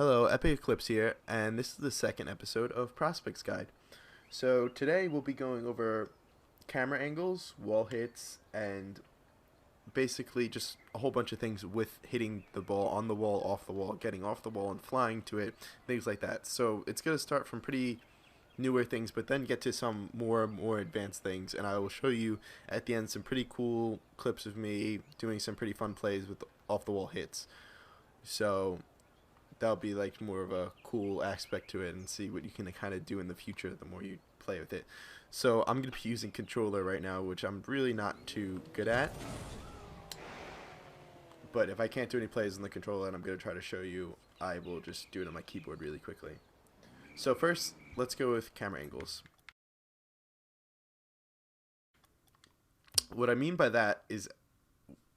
Hello, Epic Eclipse here, and this is the second episode of Prospects Guide. So today we'll be going over camera angles, wall hits, and basically just a whole bunch of things with hitting the ball on the wall, off the wall, getting off the wall and flying to it, things like that. So it's going to start from pretty newer things, but then get to some more advanced things, and I will show you at the end some pretty cool clips of me doing some pretty fun plays with off the wall hits. So that'll be like more of a cool aspect to it, and see what you can kind of do in the future the more you play with it. So I'm going to be using controller right now, which I'm really not too good at, but if I can't do any plays on the controller and I'm going to try to show you, I will just do it on my keyboard really quickly. So first, let's go with camera angles. What I mean by that is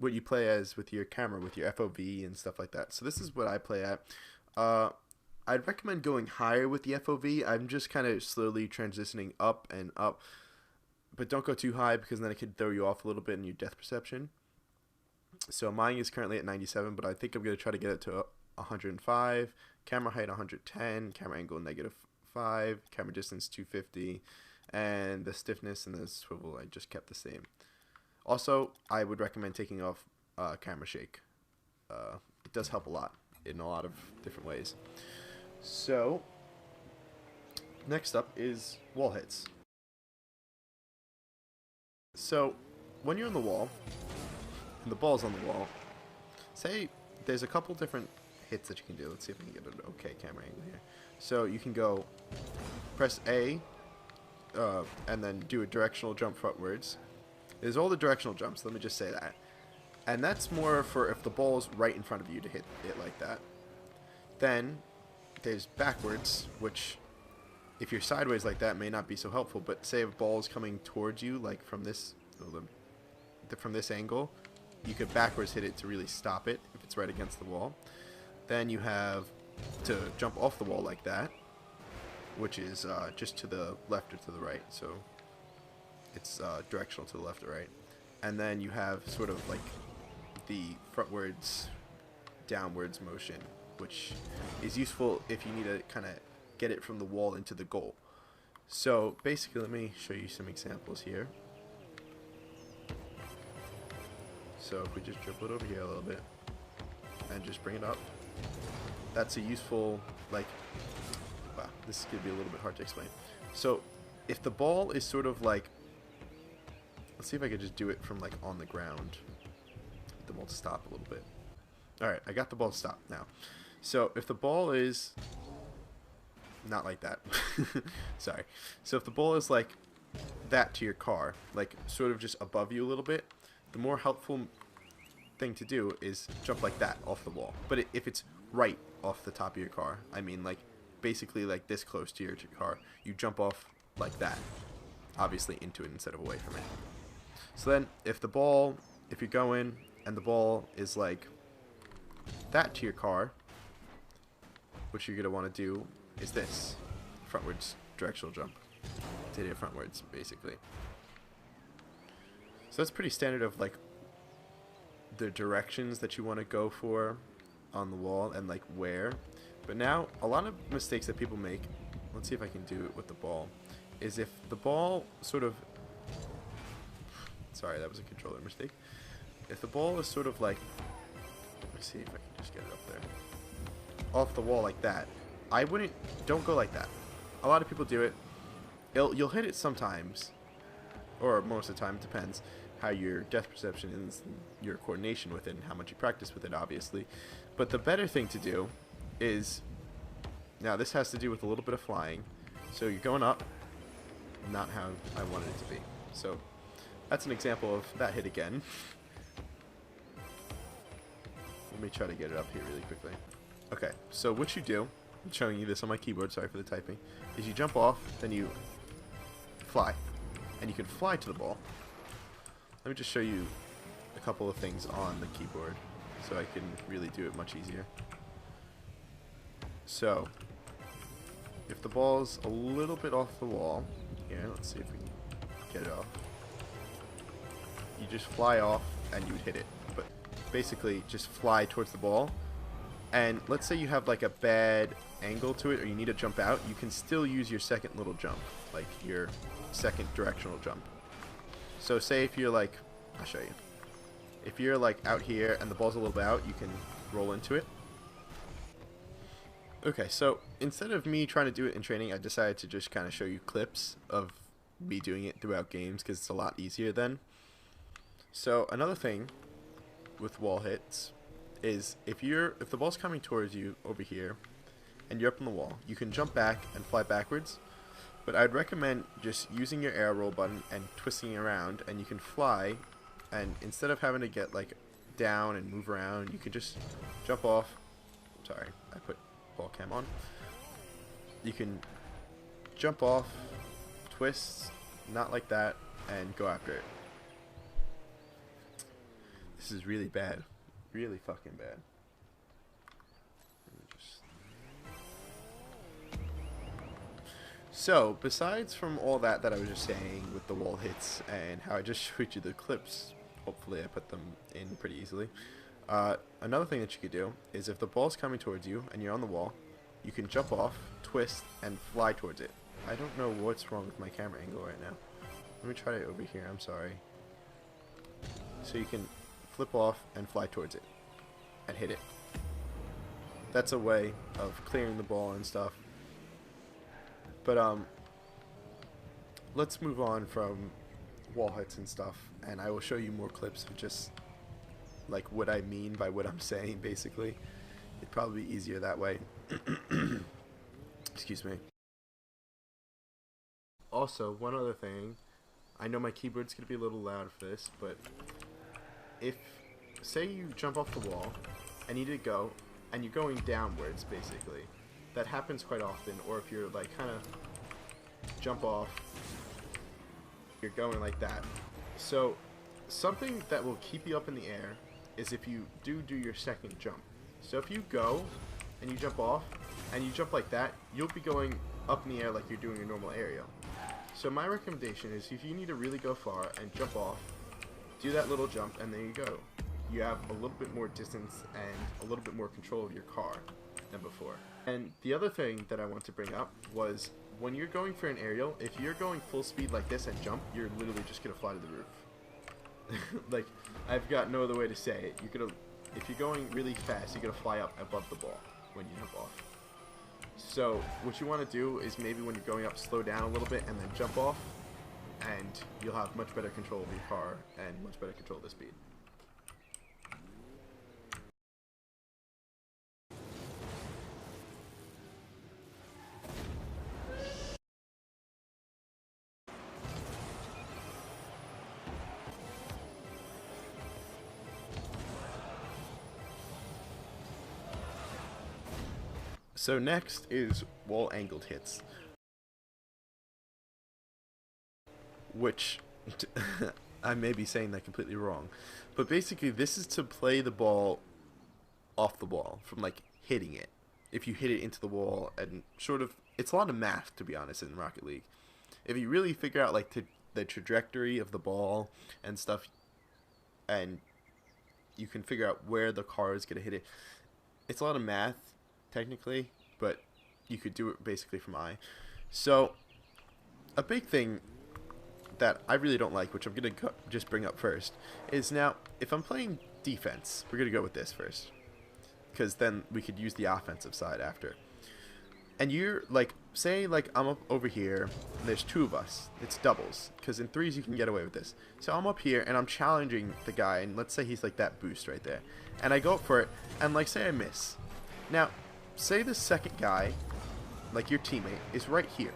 what you play as with your camera, with your FOV and stuff like that. So this is what I play at. I'd recommend going higher with the FOV. I'm just kind of slowly transitioning up and up, but don't go too high because then it could throw you off a little bit in your depth perception. So mine is currently at 97, but I think I'm going to try to get it to 105, camera height 110, camera angle -5, camera distance 250, and the stiffness and the swivel I just kept the same. Also, I would recommend taking off camera shake. It does help a lot in a lot of different ways. So, next up is wall hits. So, when you're on the wall, and the ball's on the wall, say there's a couple different hits that you can do. Let's see if we can get an okay camera angle here. So, you can go press A, and then do a directional jump frontwards. There's all the directional jumps, let me just say that. And that's more for if the ball's right in front of you to hit it like that. Then there's backwards, which if you're sideways like that may not be so helpful, but say if a ball's coming towards you, like from this angle, you could backwards hit it to really stop it if it's right against the wall. Then you have to jump off the wall like that, which is just to the left or to the right, so it's directional to the left or right. And then you have sort of like the frontwards downwards motion, which is useful if you need to kind of get it from the wall into the goal. So basically, let me show you some examples here. So if we just dribble it over here a little bit and just bring it up, that's a useful, like, wow, this is going to be a little bit hard to explain. So if the ball is sort of like, let's see if I could just do it from like on the ground. Get the ball to stop a little bit. Alright, I got the ball to stop now. So if the ball is not like that, sorry. So if the ball is like that to your car, like sort of just above you a little bit, the more helpful thing to do is jump like that off the wall. But if it's right off the top of your car, I mean like basically like this close to your car, you jump off like that, obviously into it instead of away from it. So then if you're going and the ball is like that to your car, what you're going to want to do is this, frontwards directional jump, to hit it frontwards basically. So that's pretty standard of like the directions that you want to go for on the wall and like where. But now a lot of mistakes that people make, let's see if I can do it with the ball, is if the ball sort of, sorry, that was a controller mistake. If the ball is sort of like, let me see if I can just get it up there, off the wall like that, don't go like that. A lot of people do it. You'll hit it sometimes, or most of the time, it depends how your depth perception is, your coordination with it, and how much you practice with it, obviously. But the better thing to do is, now this has to do with a little bit of flying, so you're going up, not how I wanted it to be. So that's an example of that hit again. Let me try to get it up here really quickly. Okay, so what you do, I'm showing you this on my keyboard, sorry for the typing, is you jump off, then you fly. And you can fly to the ball. Let me just show you a couple of things on the keyboard so I can really do it much easier. So, if the ball's a little bit off the wall, here, let's see if we can get it off. You just fly off and you would hit it. But basically, just fly towards the ball and let's say you have like a bad angle to it, or you need to jump out, you can still use your second little jump, like your second directional jump. So say if you're like, I'll show you. If you're like out here and the ball's a little bit out, you can roll into it. Okay, so instead of me trying to do it in training, I decided to just kind of show you clips of me doing it throughout games because it's a lot easier then. So another thing with wall hits is if the ball's coming towards you over here and you're up on the wall, you can jump back and fly backwards. But I'd recommend just using your arrow roll button and twisting around, and you can fly, and instead of having to get like down and move around, you can just jump off. Sorry, I put ball cam on. You can jump off, twist, not like that, and go after it. This is really bad. Really fucking bad. So, besides from all that I was just saying with the wall hits and how I just showed you the clips, hopefully I put them in pretty easily, another thing that you could do is if the ball's coming towards you and you're on the wall, you can jump off, twist, and fly towards it. I don't know what's wrong with my camera angle right now. Let me try it over here, I'm sorry. So you can flip off and fly towards it and hit it. That's a way of clearing the ball and stuff. But let's move on from wall hits and stuff, and I will show you more clips of just like what I mean by what I'm saying. Basically, it'd probably be easier that way. Excuse me. Also, one other thing, I know my keyboard's gonna be a little loud for this, but if say you jump off the wall and you need to go and you're going downwards, basically. That happens quite often, or if you're like kind of jump off, you're going like that. So something that will keep you up in the air is if you do your second jump. So if you go and you jump off and you jump like that, you'll be going up in the air like you're doing a normal aerial. So my recommendation is if you need to really go far and jump off, do that little jump and there you go. You have a little bit more distance and a little bit more control of your car than before. And the other thing that I want to bring up was when you're going for an aerial, if you're going full speed like this and jump, you're literally just gonna fly to the roof. Like, I've got no other way to say it. If you're going really fast, you're gonna fly up above the ball when you jump off. So what you want to do is maybe when you're going up, slow down a little bit and then jump off, and you'll have much better control of your car and much better control of the speed. So next is wall angled hits, which I may be saying that completely wrong, but basically this is to play the ball off the wall from like hitting it. If you hit it into the wall and sort of, it's a lot of math to be honest in Rocket League. If you really figure out like the trajectory of the ball and stuff, and you can figure out where the car is going to hit it, it's a lot of math technically, but you could do it basically from eye. So a big thing that I really don't like, which I'm going to just bring up first, is now if I'm playing defense, we're going to go with this first, because then we could use the offensive side after. And you're like, say like I'm up over here, and there's two of us, it's doubles, because in threes you can get away with this. So I'm up here and I'm challenging the guy, and let's say he's like that boost right there, and I go up for it, and like say I miss. Now say the second guy, like your teammate, is right here.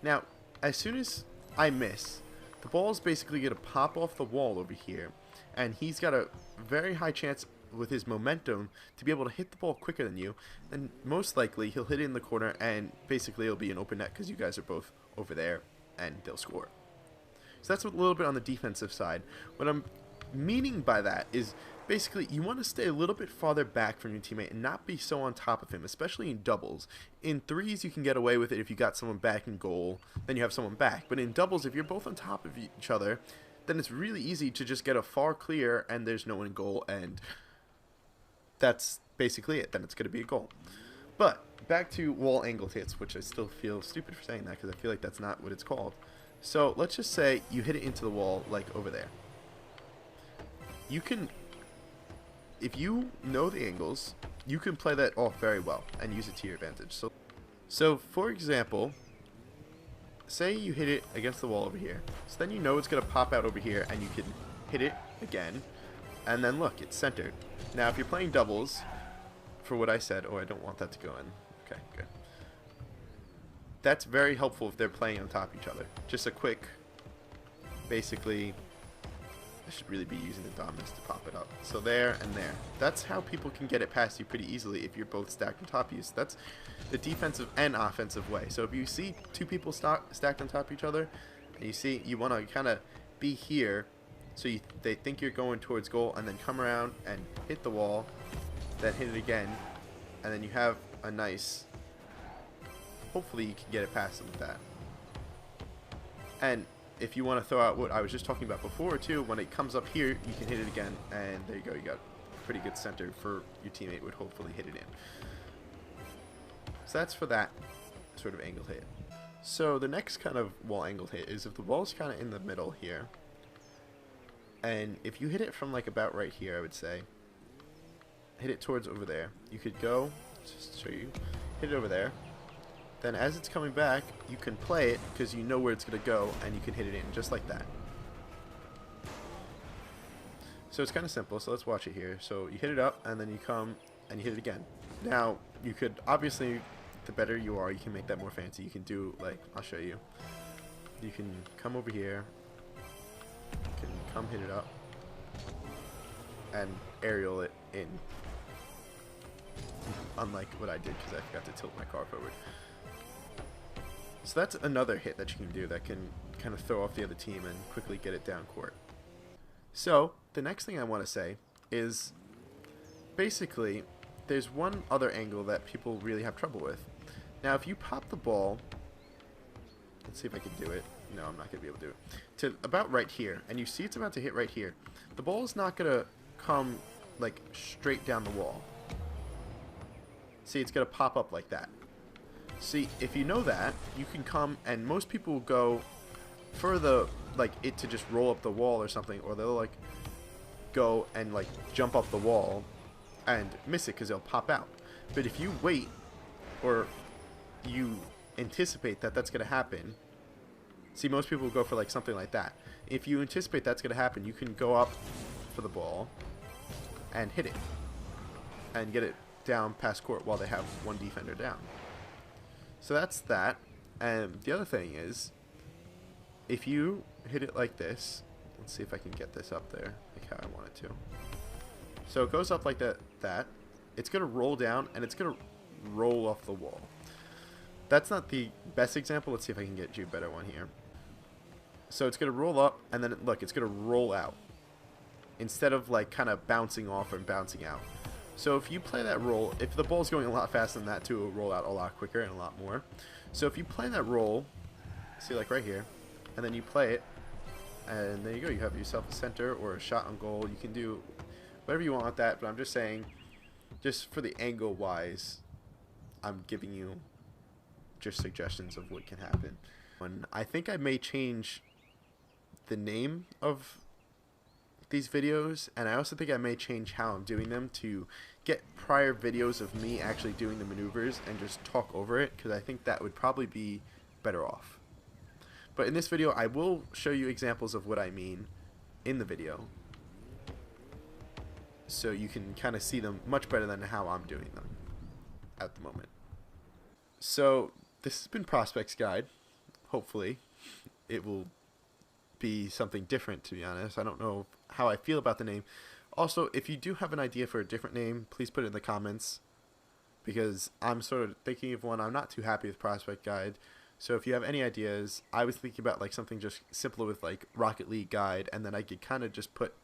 Now as soon as I miss, the ball is basically going to pop off the wall over here, and he's got a very high chance with his momentum to be able to hit the ball quicker than you, and most likely he'll hit it in the corner, and basically it'll be an open net because you guys are both over there and they'll score. So that's a little bit on the defensive side. What I'm meaning by that is basically you want to stay a little bit farther back from your teammate and not be so on top of him, especially in doubles. In threes you can get away with it if you got someone back in goal, then you have someone back. But in doubles, if you're both on top of each other, then it's really easy to just get a far clear and there's no one in goal, and that's basically it. Then it's going to be a goal. But back to wall angled hits, which I still feel stupid for saying that because I feel like that's not what it's called. So let's just say you hit it into the wall like over there. You can, if you know the angles, you can play that off very well and use it to your advantage. So for example, say you hit it against the wall over here. So then you know it's going to pop out over here and you can hit it again. And then look, it's centered. Now if you're playing doubles, for what I said, oh, I don't want that to go in. Okay, good. That's very helpful if they're playing on top of each other. Just a quick, basically, I should really be using the dominance to pop it up. So there and there. That's how people can get it past you pretty easily if you're both stacked on top of you. So that's the defensive and offensive way. So if you see two people stacked on top of each other, and you see you want to kind of be here, so they think you're going towards goal, and then come around and hit the wall, then hit it again, and then you have a nice, hopefully you can get it past them with that. And if you want to throw out what I was just talking about before too, when it comes up here, you can hit it again, and there you go, you got a pretty good center for your teammate would hopefully hit it in. So that's for that sort of angle hit. So the next kind of wall angle hit is if the wall's kind of in the middle here, and if you hit it from like about right here, I would say, hit it towards over there. You could go, just to show you, hit it over there. Then as it's coming back, you can play it because you know where it's going to go, and you can hit it in just like that. So it's kind of simple, so let's watch it here. So you hit it up, and then you come and you hit it again. Now, you could, obviously, the better you are, you can make that more fancy. You can do, like, I'll show you. You can come over here, you can come hit it up, and aerial it in. Unlike what I did because I forgot to tilt my car forward. So that's another hit that you can do that can kind of throw off the other team and quickly get it down court. So the next thing I want to say is basically there's one other angle that people really have trouble with. Now if you pop the ball, let's see if I can do it. No, I'm not going to be able to do it. To about right here, and you see it's about to hit right here. The ball is not going to come like straight down the wall. See, it's going to pop up like that. See, if you know that, you can come, and most people will go for the, like, it to just roll up the wall or something, or they'll, like, go and, like, jump up the wall and miss it because it'll pop out. But if you wait, or you anticipate that that's going to happen, see, most people will go for, like, something like that. If you anticipate that's going to happen, you can go up for the ball and hit it and get it down past court while they have one defender down. So that's that. And the other thing is, if you hit it like this, let's see if I can get this up there like how I want it to. So it goes up like that. It's going to roll down, and it's going to roll off the wall. That's not the best example. Let's see if I can get you a better one here. So it's going to roll up, and then look, it's going to roll out instead of like kind of bouncing off and bouncing out. So if you play that roll, if the ball's going a lot faster than that too, it will roll out a lot quicker and a lot more. So if you play that roll, see like right here, and then you play it, and there you go, you have yourself a center or a shot on goal. You can do whatever you want with that, but I'm just saying, just for the angle wise, I'm giving you just suggestions of what can happen. And I think I may change the name of these videos, and I also think I may change how I'm doing them to get prior videos of me actually doing the maneuvers and just talk over it, because I think that would probably be better off. But in this video I will show you examples of what I mean in the video, so you can kind of see them much better than how I'm doing them at the moment. So this has been Prospects Guide. Hopefully it will be something different, to be honest. I don't know how I feel about the name. Also, if you do have an idea for a different name, please put it in the comments, because I'm sort of thinking of one. I'm not too happy with Prospect Guide, so if you have any ideas, I was thinking about like something just simpler with like Rocket League Guide, and then I could kind of just put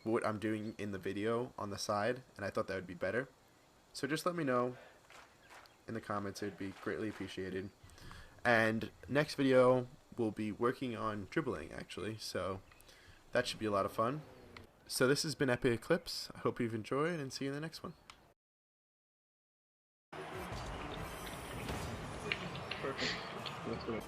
what I'm doing in the video on the side, and I thought that would be better. So just let me know in the comments. It would be greatly appreciated. And next video we'll be working on dribbling, actually, so that should be a lot of fun. So this has been Epic Eclipse. I hope you've enjoyed, and see you in the next one. let's do it.